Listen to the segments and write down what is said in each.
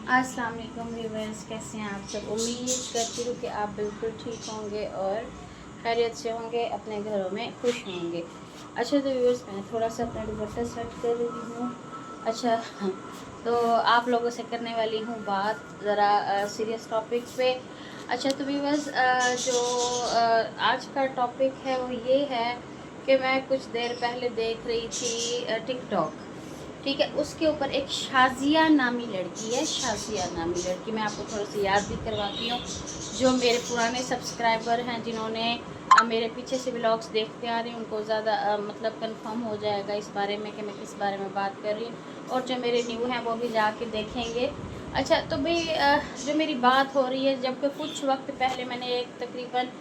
अस्सलाम वालेकुम व्यूअर्स, कैसे हैं आप सब। उम्मीद करती हूँ कि आप बिल्कुल ठीक होंगे और खैरियत से होंगे, अपने घरों में खुश होंगे। अच्छा तो व्यूअर्स, मैं थोड़ा सा अपना दुपट्टा सेट कर रही हूँ। अच्छा तो आप लोगों से करने वाली हूँ बात ज़रा सीरियस टॉपिक पे। अच्छा तो व्यूअर्स, जो आज का टॉपिक है वो ये है कि मैं कुछ देर पहले देख रही थी टिकटॉक। ठीक है, उसके ऊपर एक शाजिया नामी लड़की है। शाजिया नामी लड़की, मैं आपको थोड़ा सा याद भी करवाती हूँ। जो मेरे पुराने सब्सक्राइबर हैं, जिन्होंने मेरे पीछे से व्लॉग्स देखते आ रहे हैं, उनको ज़्यादा मतलब कंफर्म हो जाएगा इस बारे में कि मैं किस बारे में बात कर रही हूँ। और जो मेरे न्यू हैं वो भी जाके देखेंगे। अच्छा तो भाई, जो मेरी बात हो रही है, जबकि कुछ वक्त पहले मैंने एक तकरीबन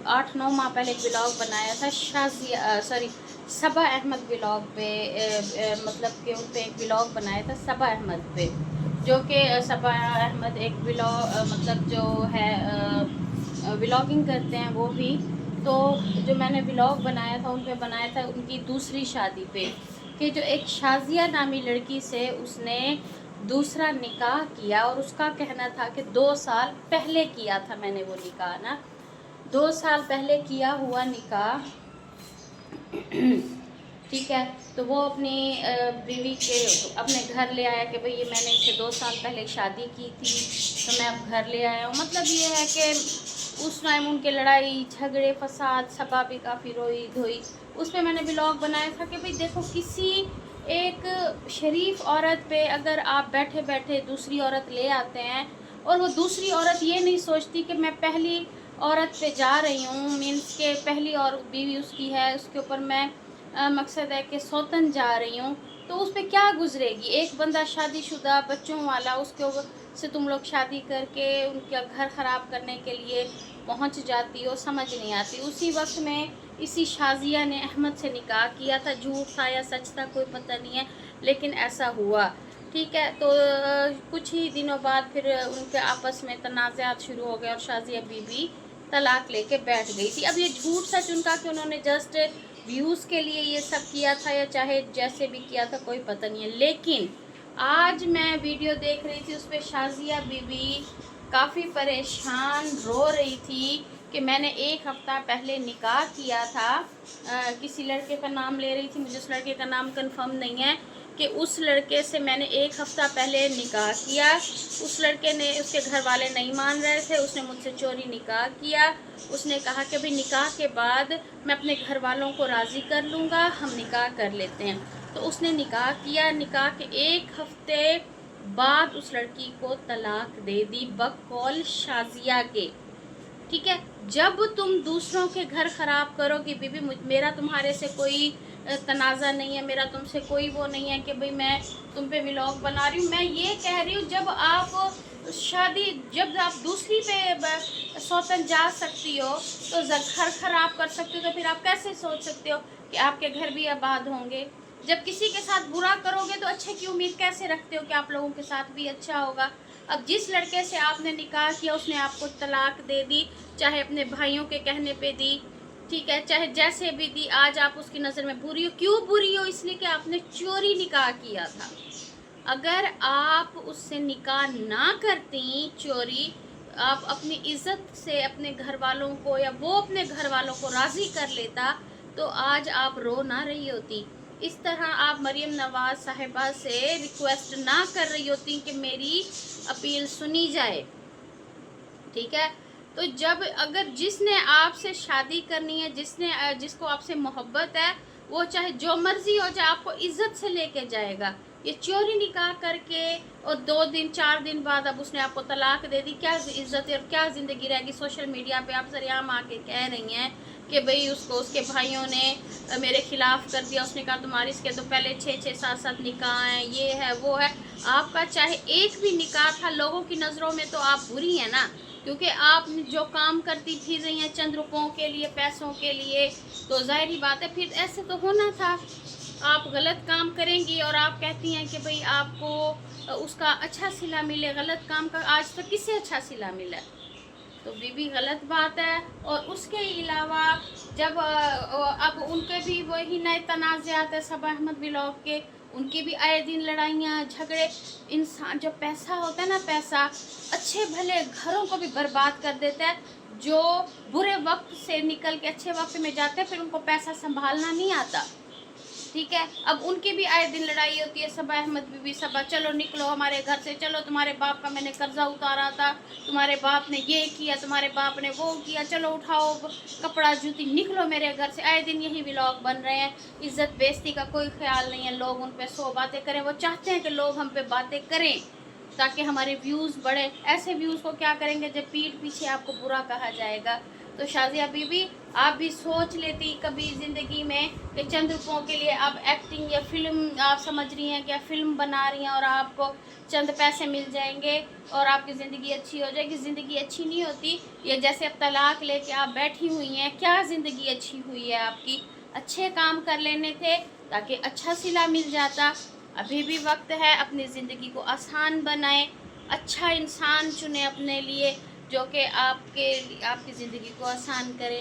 8-9 माह पहले एक व्लॉग बनाया था शाजिया सॉरी सबा अहमद व्लॉग पे। मतलब कि उन पे एक व्लॉग बनाया था सबा अहमद पे, जो कि सबा अहमद एक व्लॉग मतलब जो है व्लॉगिंग करते हैं वो भी। तो जो मैंने व्लॉग बनाया था उन पे बनाया था उनकी दूसरी शादी पे, कि जो एक शाजिया नामी लड़की से उसने दूसरा निकाह किया। और उसका कहना था कि 2 साल पहले किया था मैंने वो निकाह ना, 2 साल पहले किया हुआ निकाह। ठीक है, तो वो अपनी बीवी के अपने घर ले आया कि भाई ये मैंने इससे 2 साल पहले शादी की थी, तो मैं अब घर ले आया हूँ। मतलब ये है कि उस टाइम उनके लड़ाई झगड़े फसाद, सबा भी काफ़ी रोई धोई। उस पर मैंने ब्लॉग बनाया था कि भाई देखो, किसी एक शरीफ औरत पे अगर आप बैठे बैठे दूसरी औरत ले आते हैं, और वो दूसरी औरत ये नहीं सोचती कि मैं पहली औरत पे जा रही हूँ, मीन्स के पहली और बीवी उसकी है, उसके ऊपर मैं मकसद है कि सौतन जा रही हूँ, तो उस पर क्या गुजरेगी। एक बंदा शादीशुदा बच्चों वाला, उसके ऊपर से तुम लोग शादी करके उनका घर ख़राब करने के लिए पहुँच जाती हो, समझ नहीं आती। उसी वक्त में इसी शाजिया ने अहमद से निकाह किया था, झूठ था या सच था कोई पता नहीं है, लेकिन ऐसा हुआ। ठीक है, तो कुछ ही दिनों बाद फिर उनके आपस में तनाज़ात शुरू हो गए और शाजिया बीबी तलाक लेके बैठ गई थी। अब ये झूठ सच उनका कि उन्होंने जस्ट व्यूज़ के लिए ये सब किया था या चाहे जैसे भी किया था कोई पता नहीं है, लेकिन आज मैं वीडियो देख रही थी, उस पर शाजिया बीबी काफ़ी परेशान रो रही थी कि मैंने 1 हफ़्ता पहले निकाह किया था। किसी लड़के का नाम ले रही थी, मुझे उस लड़के का नाम कंफर्म नहीं है, कि उस लड़के से मैंने 1 हफ़्ता पहले निकाह किया। उस लड़के ने, उसके घर वाले नहीं मान रहे थे, उसने मुझसे चोरी निकाह किया। उसने कहा कि भाई निकाह के बाद मैं अपने घर वालों को राज़ी कर लूँगा, हम निकाह कर लेते हैं। तो उसने निकाह किया। निकाह के 1 हफ़्ते बाद उस लड़की को तलाक दे दी बकौल शाजिया के। ठीक है, जब तुम दूसरों के घर ख़राब करोगे बीबी, मेरा तुम्हारे से कोई तनाज़ा नहीं है, मेरा तुमसे कोई वो नहीं है कि भाई मैं तुम पे व्लॉग बना रही हूँ। मैं ये कह रही हूँ, जब आप शादी, जब आप दूसरी पे सौतन जा सकती हो तो घर ख़राब कर सकती हो, तो फिर आप कैसे सोच सकते हो कि आपके घर भी आबाद होंगे। जब किसी के साथ बुरा करोगे तो अच्छे की उम्मीद कैसे रखते हो कि आप लोगों के साथ भी अच्छा होगा। अब जिस लड़के से आपने निकाह किया उसने आपको तलाक दे दी, चाहे अपने भाइयों के कहने पे दी, ठीक है, चाहे जैसे भी दी, आज आप उसकी नज़र में बुरी हो। क्यों बुरी हो? इसलिए कि आपने चोरी निकाह किया था। अगर आप उससे निकाह ना करती चोरी, आप अपनी इज्जत से अपने घर वालों को या वो अपने घर वालों को राज़ी कर लेता, तो आज आप रो ना रही होती। इस तरह आप मरियम नवाज साहिबा से रिक्वेस्ट ना कर रही होती कि मेरी अपील सुनी जाए। ठीक है, तो जब अगर जिसने आपसे शादी करनी है, जिसको आपसे मोहब्बत है, वो चाहे जो मर्जी हो जाए, आपको इज्जत से लेके जाएगा। ये चोरी निकाह करके और 2 दिन 4 दिन बाद अब उसने आपको तलाक दे दी, क्या इज्जत और क्या ज़िंदगी रहेगी। सोशल मीडिया पे आप सरेआम आके कह रही हैं कि भाई उसको उसके भाइयों ने मेरे ख़िलाफ़ कर दिया, उसने कहा तुम्हारी इसके तो पहले 6-6 7-7 निकाह हैं, ये है वो है। आपका चाहे एक भी निकाह था, लोगों की नज़रों में तो आप बुरी हैं ना, क्योंकि आप जो काम करती फिर रही हैं चंद रुपयों के लिए, पैसों के लिए, तो ज़ाहिर ही बात है फिर ऐसे तो होना था। आप गलत काम करेंगी और आप कहती हैं कि भाई आपको उसका अच्छा सिला मिले। गलत काम का आज तक किससे अच्छा सिला मिला है? तो बीबी गलत बात है। और उसके अलावा जब अब उनके भी वही नए तनाज़ात है सबा अहमद व्लॉग के, ان کی بھی آئے دن لڑائیاں جھگڑے. انسان جو پیسہ ہوتا ہے نا، پیسہ اچھے بھلے گھروں کو بھی برباد کر دیتا ہے. جو برے وقت سے نکل کے اچھے وقت میں جاتے ہیں پھر ان کو پیسہ سنبھالنا نہیں آتا. ٹھیک ہے، اب ان کی بھی آئے دن لڑائی ہوتی ہے. صبا احمد بی بی، صبا چلو نکلو ہمارے گھر سے، چلو تمہارے باپ کا میں نے قرضہ اتارا تھا، تمہارے باپ نے یہ کیا، تمہارے باپ نے وہ کیا، چلو اٹھاؤ کپڑا جوتی نکلو میرے گھر سے. آئے دن یہی ولاگ بن رہے ہیں. عزت بیزتی کا کوئی خیال نہیں ہے. لوگ ان پہ 100 باتیں کریں. وہ چاہتے ہیں کہ لوگ ہم پہ باتیں کریں تاکہ ہمارے ویوز بڑھے. ایسے ویوز کو کیا کریں گے جب پیٹھ پیچھے آپ کو برا کہا جائے گا. تو شازیہ بی بی، آپ بھی سوچ لیتی کبھی زندگی میں کہ چند روپوں کے لیے آپ ایکٹنگ یا فلم آپ سمجھ رہی ہیں کہ فلم بنا رہی ہیں اور آپ کو چند پیسے مل جائیں گے اور آپ کی زندگی اچھی ہو جائے گی. زندگی اچھی نہیں ہوتی. یہ جیسے اب طلاق لے کے آپ بیٹھی ہوئی ہیں، کیا زندگی اچھی ہوئی ہے آپ کی؟ اچھے کام کر لینے تھے تاکہ اچھا صلہ مل جاتا. ابھی بھی وقت ہے، اپنی زندگی کو آسان بنائیں. اچھا انسان چنیں اپنے لیے جو کہ آپ کی زندگی کو آسان کرے.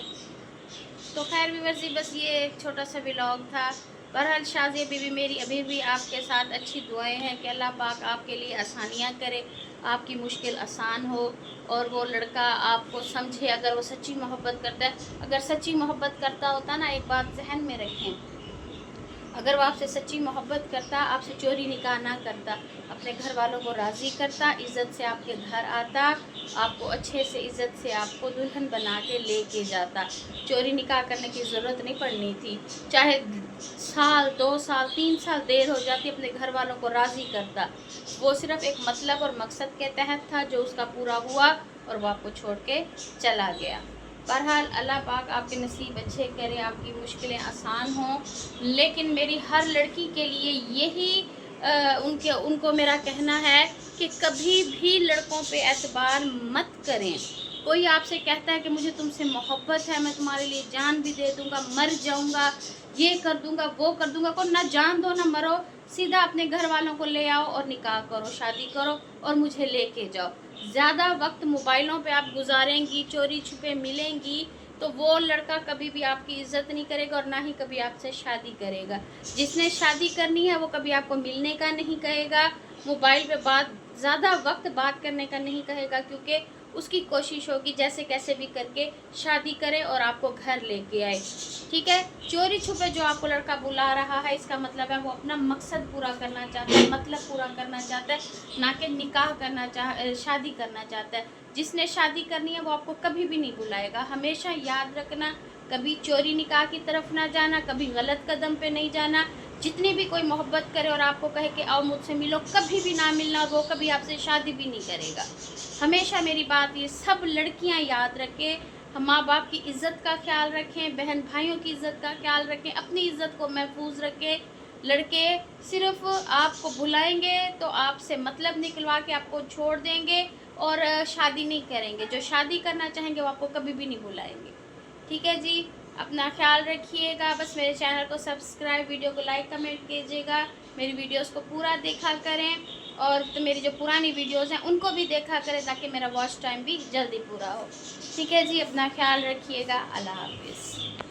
تو خیر ویورز، بس یہ ایک چھوٹا سا ولاگ تھا. بہرحال شازیہ بی بی، میری ابھی بھی آپ کے ساتھ اچھی دعائیں ہیں کہ اللہ پاک آپ کے لیے آسانیاں کرے، آپ کی مشکل آسان ہو اور وہ لڑکا آپ کو سمجھے. اگر وہ سچی محبت کرتا ہے، اگر سچی محبت کرتا ہوتا نا، ایک بات ذہن میں رکھیں، اگر وہ آپ سے سچی محبت کرتا، آپ سے چوری نکاح نہ کرتا، اپنے گھر والوں کو راضی کرتا، عزت سے آپ کے گھر آتا، آپ کو اچھے سے عزت سے آپ کو دلہن بنا کے لے کے جاتا. چوری نکاح کرنے کی ضرورت نہیں پڑنی تھی. چاہے 1 سال 2 سال 3 سال دیر ہو جاتی، اپنے گھر والوں کو راضی کرتا. وہ صرف ایک مطلب اور مقصد کے تحت تھا جو اس کا پورا ہوا اور وہ آپ کو چھوڑ کے چلا گیا. بہرحال اللہ پاک آپ کے نصیب اچھے کرے، آپ کی مشکلیں آسان ہوں. لیکن میری ہر لڑکی کے لیے یہی ان کو میرا کہنا ہے کہ کبھی بھی لڑکوں پہ اعتبار مت کریں. کوئی آپ سے کہتا ہے کہ مجھے تم سے محبت ہے، میں تمہارے لیے جان بھی دے دوں گا، مر جاؤں گا، یہ کر دوں گا، وہ کر دوں گا. کو نہ جان دو نہ مرو، سیدھا اپنے گھر والوں کو لے آؤ اور نکاح کرو، شادی کرو اور مجھے لے کے جاؤ. زیادہ وقت موبائلوں پہ آپ گزاریں گی، چوری چھپے ملیں گی، تو وہ لڑکا کبھی بھی آپ کی عزت نہیں کرے گا اور نہ ہی کبھی آپ سے شادی کرے گا. جس نے شادی کرنی ہے وہ کبھی آپ کو ملنے کا نہیں کہے گا، موبائل پہ زیادہ وقت بات کرنے کا نہیں کہے گا، کیونکہ اس کی کوشش ہوگی جیسے کیسے بھی کر کے شادی کرے اور آپ کو گھر لے کے آئے. ٹھیک ہے، چوری چھپے جو آپ کو لڑکا بلا رہا ہے، اس کا مطلب ہے وہ اپنا مقصد پورا کرنا چاہتا ہے، مطلب پورا کرنا چاہتا ہے، نہ کہ نکاح شادی کرنا چاہتا ہے. جس نے شادی کرنی ہے وہ آپ کو کبھی بھی نہیں بلائے گا. ہمیشہ یاد رکھنا، کبھی چوری نکاح کی طرف نہ جانا، کبھی غلط قدم پہ نہیں جانا. جتنی بھی کوئی محبت کرے اور آپ کو کہے کہ آؤ مجھ سے ملو، کبھی بھی نہ ملنا، اور وہ کبھی آپ سے شادی بھی نہیں کرے گا. ہمیشہ میری بات یہ سب لڑکیاں یاد رکھیں، ماں باپ کی عزت کا خیال رکھیں، بہن بھائیوں کی عزت کا خیال رکھیں، اپنی عزت کو محفوظ رکھیں. لڑکے صرف آپ کو بلائیں گے تو آپ سے مطلب نکلوا کے آپ کو چھوڑ دیں گے اور شادی نہیں کریں گے. جو شادی کرنا چاہیں گے وہ آپ کو کبھی بھی نہیں بلائیں گے. ٹھیک ہے جی، اپنا خیال رکھیے گا. بس میرے چینل کو سبسکرائب، ویڈیو کو لائک کمنٹ کیجیے گا. میری ویڈیوز کو پورا دیکھا کریں اور میری جو پرانی ویڈیوز ہیں ان کو بھی دیکھا کریں تاکہ میرا واچ ٹائم بھی جلدی پورا ہو. ٹھیک ہے جی، اپنا خیال رکھیے گا. اللہ حافظ.